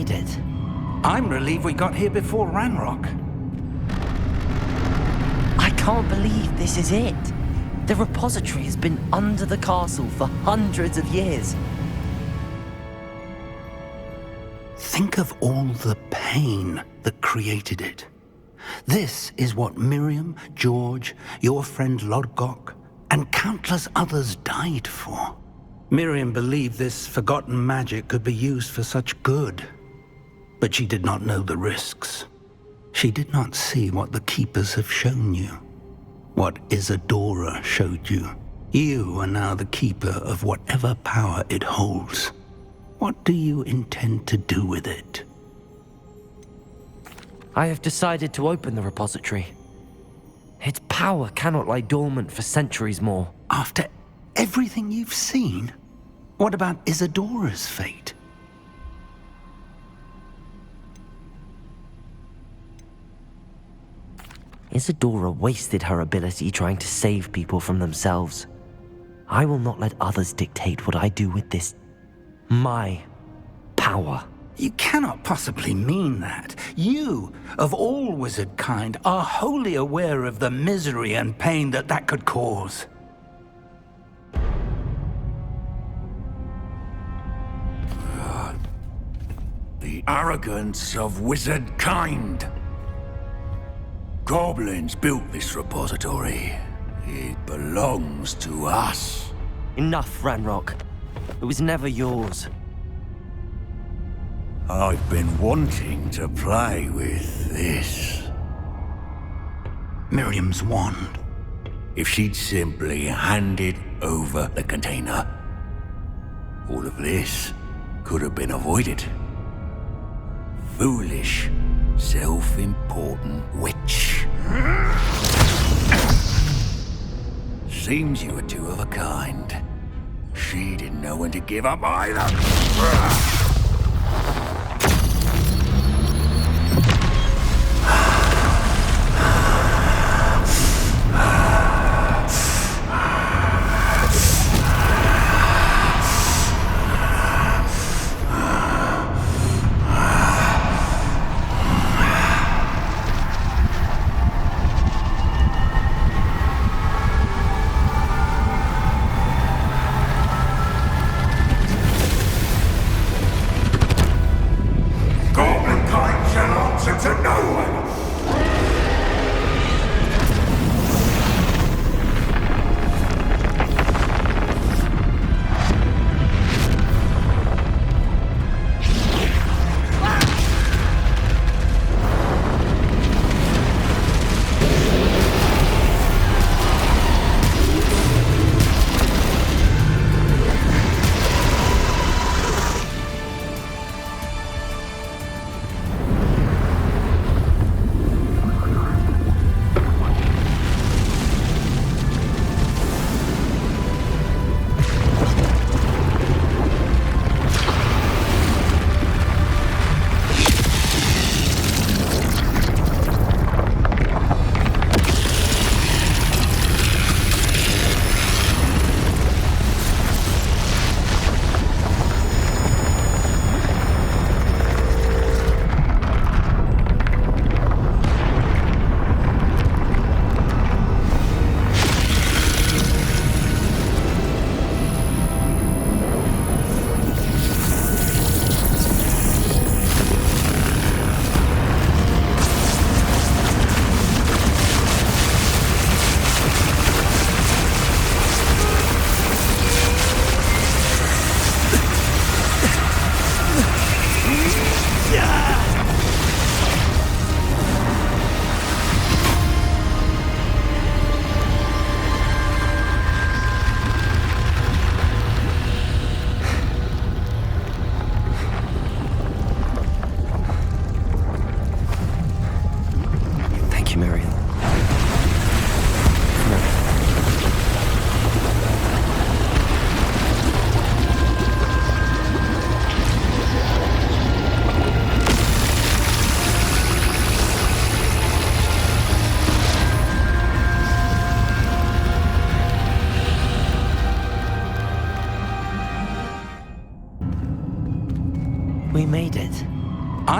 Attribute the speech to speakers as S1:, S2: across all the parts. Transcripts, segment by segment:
S1: made it.
S2: I'm relieved we got here before Ranrock.
S1: I can't believe this is it. The repository has been under the castle for hundreds of years.
S2: Think of all the pain that created it. This is what Miriam, George, your friend Lodgok, and countless others died for. Miriam believed this forgotten magic could be used for such good, but she did not know the risks. She did not see what the Keepers have shown you, what Isadora showed you. You are now the Keeper of whatever power it holds. What do you intend to do with it?
S1: I have decided to open the repository. Its power cannot lie dormant for centuries more.
S2: After everything you've seen? What about Isadora's fate?
S1: Isadora wasted her ability trying to save people from themselves. I will not let others dictate what I do with this. My power.
S2: You cannot possibly mean that. You, of all wizard kind, are wholly aware of the misery and pain that could cause.
S3: The arrogance of wizard kind. Goblins built this repository. It belongs to us.
S1: Enough, Ranrock. It was never yours.
S3: I've been wanting to play with this.
S2: Miriam's wand.
S3: If she'd simply handed over the container, all of this could have been avoided. Foolish, self-important witch. Seems you were two of a kind. She didn't know when to give up either.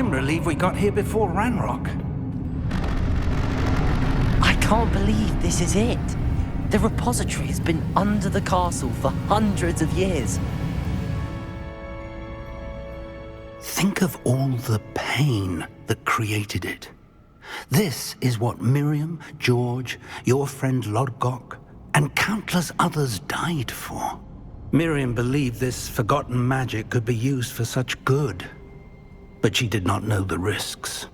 S2: I'm relieved we got here before Ranrock.
S1: I can't believe this is it. The repository has been under the castle for hundreds of years.
S2: Think of all the pain that created it. This is what Miriam, George, your friend Lodgok, and countless others died for. Miriam believed this forgotten magic could be used for such good, but she did not know the risks.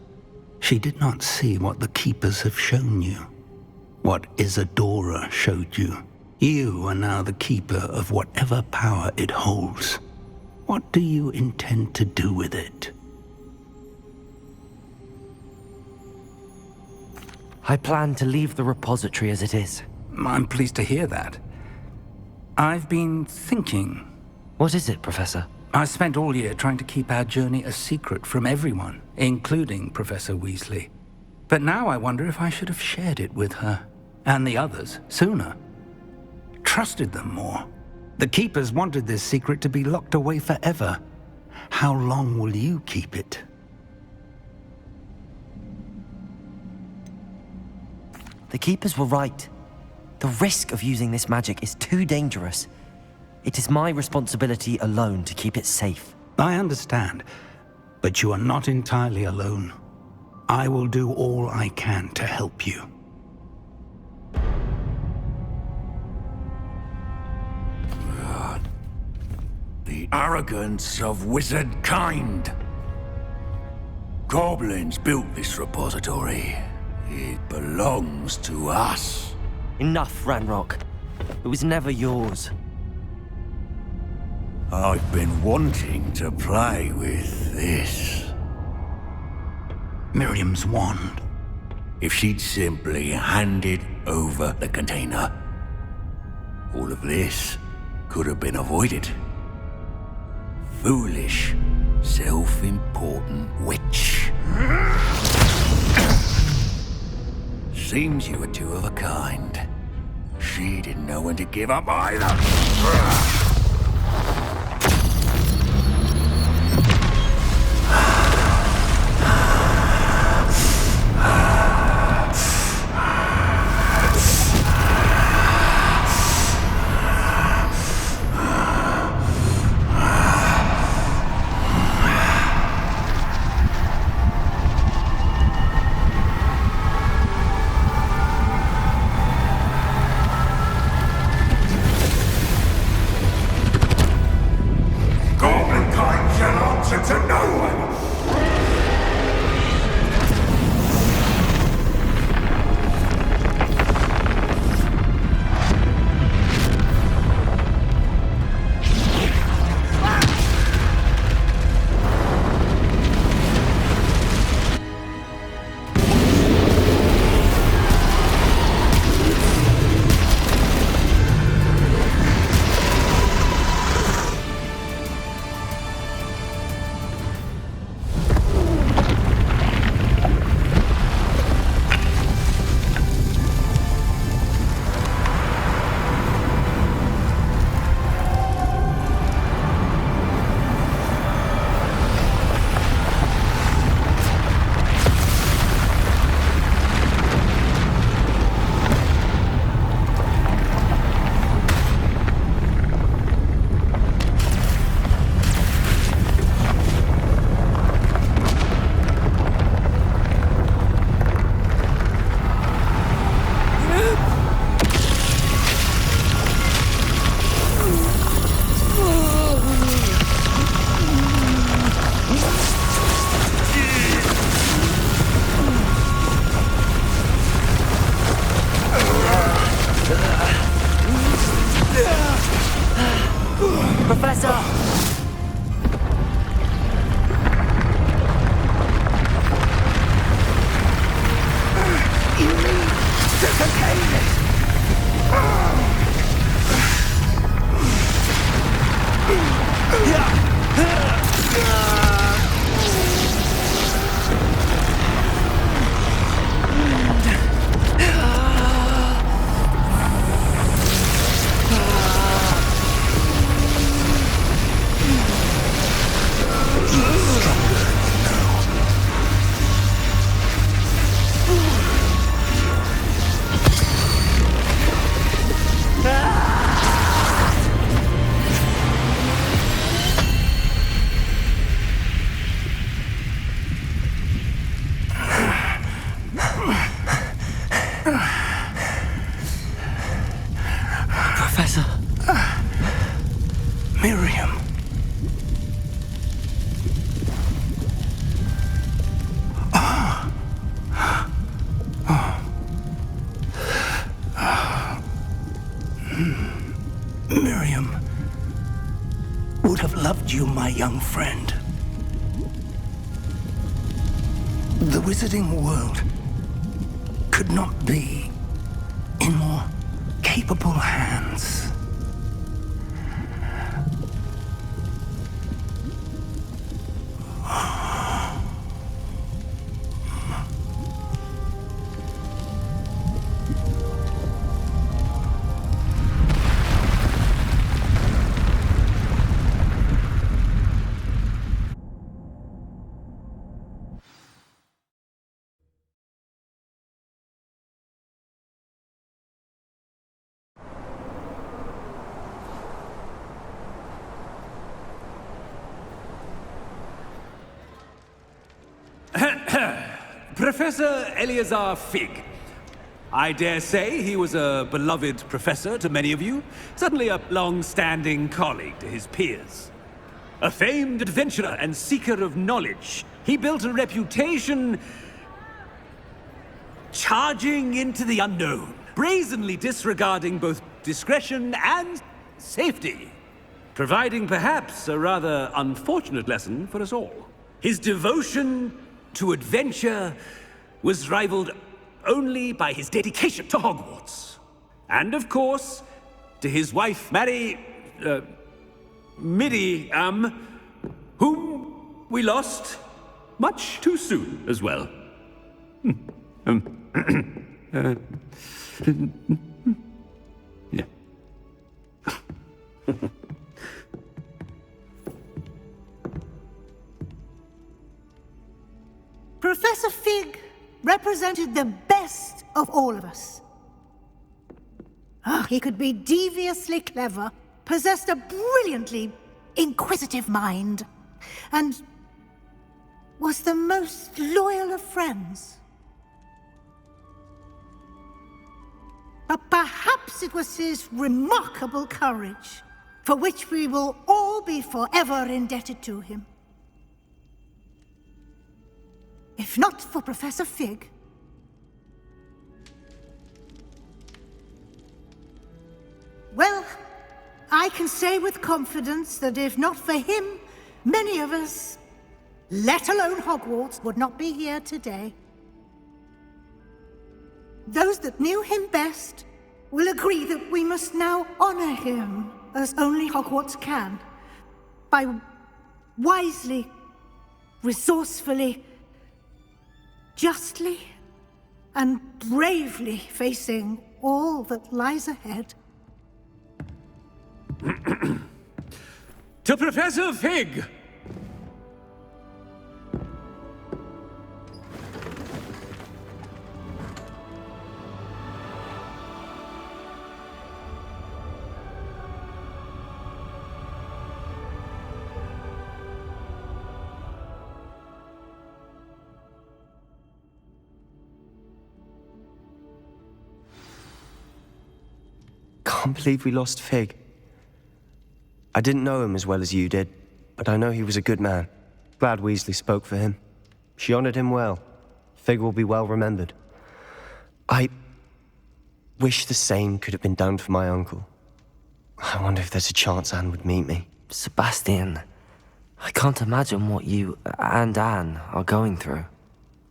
S2: She did not see what the Keepers have shown you, what Isadora showed you. You are now the Keeper of whatever power it holds. What do you intend to do with it?
S1: I plan to leave the repository as it is.
S2: I'm pleased to hear that. I've been thinking.
S1: What is it, Professor?
S2: I spent all year trying to keep our journey a secret from everyone, including Professor Weasley. But now I wonder if I should have shared it with her, and the others, sooner. Trusted them more. The Keepers wanted this secret to be locked away forever. How long will you keep it?
S1: The Keepers were right. The risk of using this magic is too dangerous. It is my responsibility alone to keep it safe.
S2: I understand, but you are not entirely alone. I will do all I can to help you.
S3: The arrogance of wizard kind. Goblins built this repository. It belongs to us.
S1: Enough, Ranrock. It was never yours.
S3: I've been wanting to play with this.
S2: Miriam's wand.
S3: If she'd simply handed over the container, all of this could have been avoided. Foolish, self-important witch. Seems you were two of a kind. She didn't know when to give up either.
S1: Professor.
S2: Miriam. Miriam would have loved you, my young friend. The wizarding world could not be in more capable hands.
S4: Professor Eleazar Fig. I dare say he was a beloved professor to many of you, certainly a long-standing colleague to his peers. A famed adventurer and seeker of knowledge, he built a reputation charging into the unknown, brazenly disregarding both discretion and safety, providing perhaps a rather unfortunate lesson for us all. His devotion to adventure was rivaled only by his dedication to Hogwarts. And of course, to his wife, Miriam, whom we lost much too soon as well. Yeah.
S5: Professor Fig represented the best of all of us. He could be deviously clever, possessed a brilliantly inquisitive mind, and was the most loyal of friends. But perhaps it was his remarkable courage, for which we will all be forever indebted to him. If not for Professor Fig, well, I can say with confidence that if not for him, many of us, let alone Hogwarts, would not be here today. Those that knew him best will agree that we must now honor him as only Hogwarts can, by wisely, resourcefully, justly and bravely facing all that lies ahead.
S4: To Professor Fig!
S6: Can't believe we lost Fig. I didn't know him as well as you did, but I know he was a good man. Glad Weasley spoke for him. She honored him well. Fig will be well remembered. I wish the same could have been done for my uncle. I wonder if there's a chance Anne would meet me.
S1: Sebastian, I can't imagine what you and Anne are going through.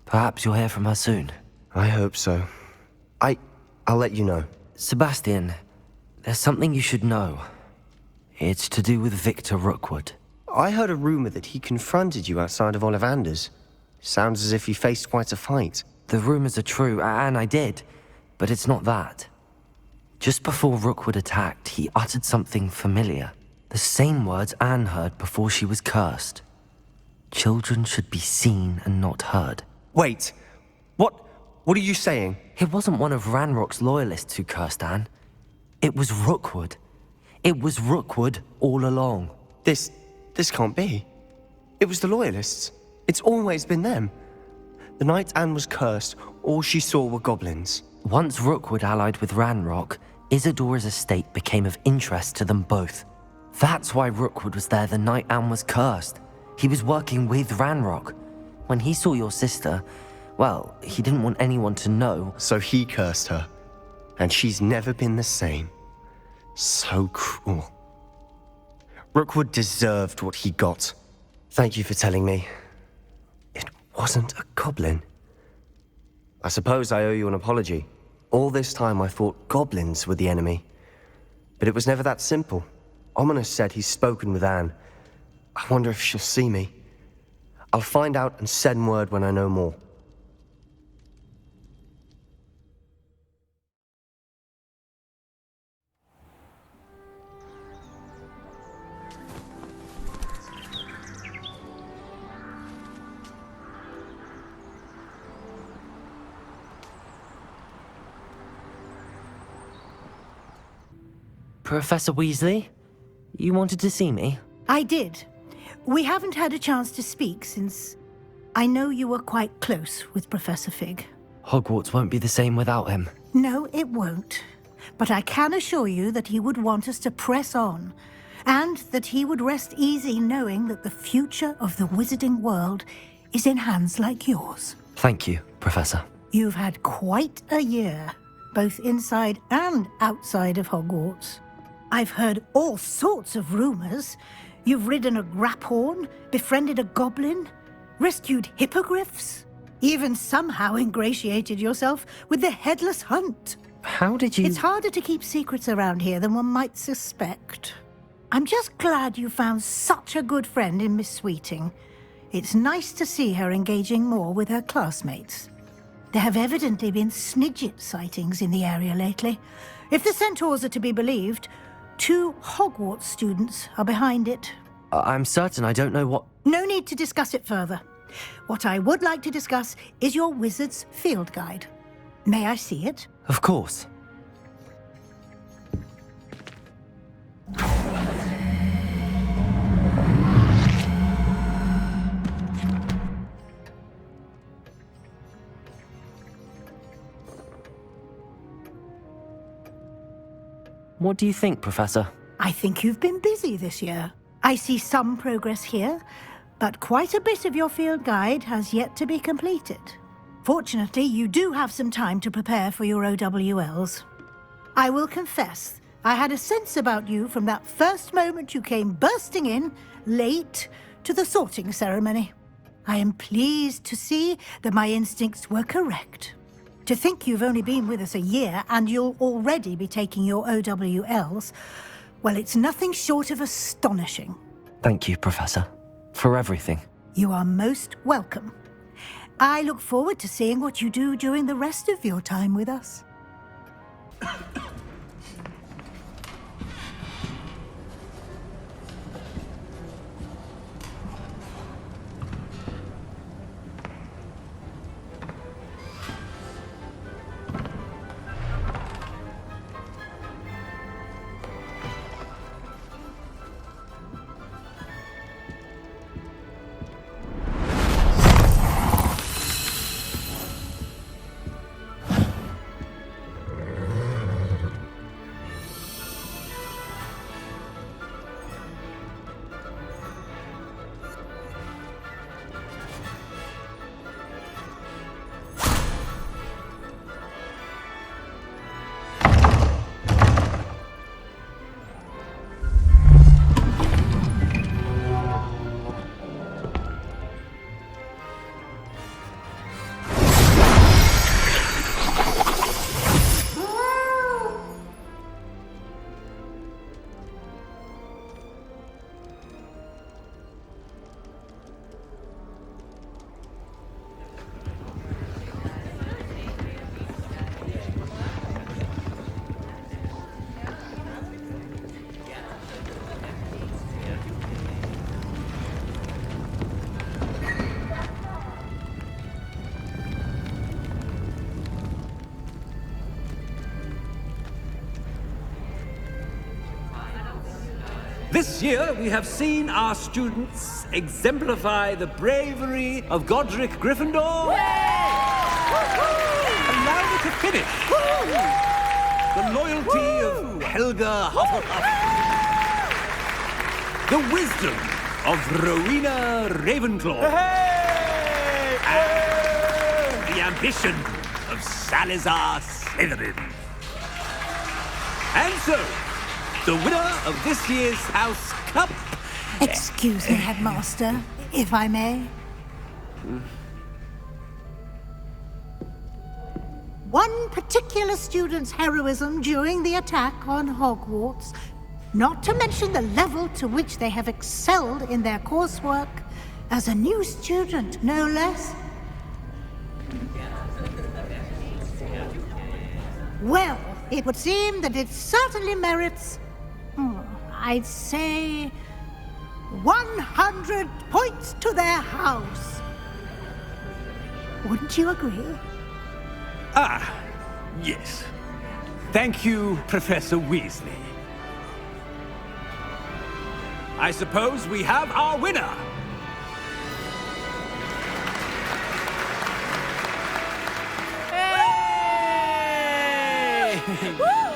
S1: Perhaps you'll hear from her soon.
S6: I hope so. I'll let you know.
S1: Sebastian, there's something you should know. It's to do with Victor Rookwood.
S6: I heard a rumor that he confronted you outside of Ollivander's. Sounds as if he faced quite a fight.
S1: The rumors are true, and I did, but it's not that. Just before Rookwood attacked, he uttered something familiar. The same words Anne heard before she was cursed. Children should be seen and not heard.
S6: Wait, what are you saying?
S1: It wasn't one of Ranrock's loyalists who cursed Anne. It was Rookwood. It was Rookwood all along.
S6: This can't be. It was the Loyalists. It's always been them. The night Anne was cursed, all she saw were goblins.
S1: Once Rookwood allied with Ranrock, Isadora's estate became of interest to them both. That's why Rookwood was there the night Anne was cursed. He was working with Ranrock. When he saw your sister, well, he didn't want anyone to know.
S6: So he cursed her, and she's never been the same. So cruel. Rookwood deserved what he got. Thank you for telling me. It wasn't a goblin. I suppose I owe you an apology. All this time I thought goblins were the enemy. But it was never that simple. Ominous said he's spoken with Anne. I wonder if she'll see me. I'll find out and send word when I know more.
S1: Professor Weasley? You wanted to see me?
S5: I did. We haven't had a chance to speak since I know you were quite close with Professor Fig.
S1: Hogwarts won't be the same without him.
S5: No, it won't. But I can assure you that he would want us to press on, and that he would rest easy knowing that the future of the wizarding world is in hands like yours.
S1: Thank you, Professor.
S5: You've had quite a year, both inside and outside of Hogwarts. I've heard all sorts of rumors. You've ridden a graphorn, befriended a goblin, rescued hippogriffs, even somehow ingratiated yourself with the Headless Hunt.
S1: How did you...
S5: It's harder to keep secrets around here than one might suspect. I'm just glad you found such a good friend in Miss Sweeting. It's nice to see her engaging more with her classmates. There have evidently been Snidget sightings in the area lately. If the centaurs are to be believed, 2 Hogwarts students are behind it.
S1: I'm certain I don't know what...
S5: No need to discuss it further. What I would like to discuss is your wizard's field guide. May I see it?
S1: Of course. What do you think, Professor?
S5: I think you've been busy this year. I see some progress here, but quite a bit of your field guide has yet to be completed. Fortunately, you do have some time to prepare for your OWLs. I will confess, I had a sense about you from that first moment you came bursting in, late, to the sorting ceremony. I am pleased to see that my instincts were correct. To think you've only been with us a year and you'll already be taking your OWLs, well, it's nothing short of astonishing.
S1: Thank you, Professor, for everything.
S5: You are most welcome. I look forward to seeing what you do during the rest of your time with us.
S4: This year, we have seen our students exemplify the bravery of Godric Gryffindor. Allow me to finish. The loyalty of Helga Hufflepuff. The wisdom of Rowena Ravenclaw. And the ambition of Salazar Slytherin. And so, the winner of this year's House Cup...
S5: Excuse me, Headmaster, if I may. One particular student's heroism during the attack on Hogwarts, not to mention the level to which they have excelled in their coursework, as a new student, no less. Well, it would seem that it certainly merits, I'd say, 100 points to their house. Wouldn't you agree?
S4: Ah, yes. Thank you, Professor Weasley. I suppose we have our winner.
S7: Woo!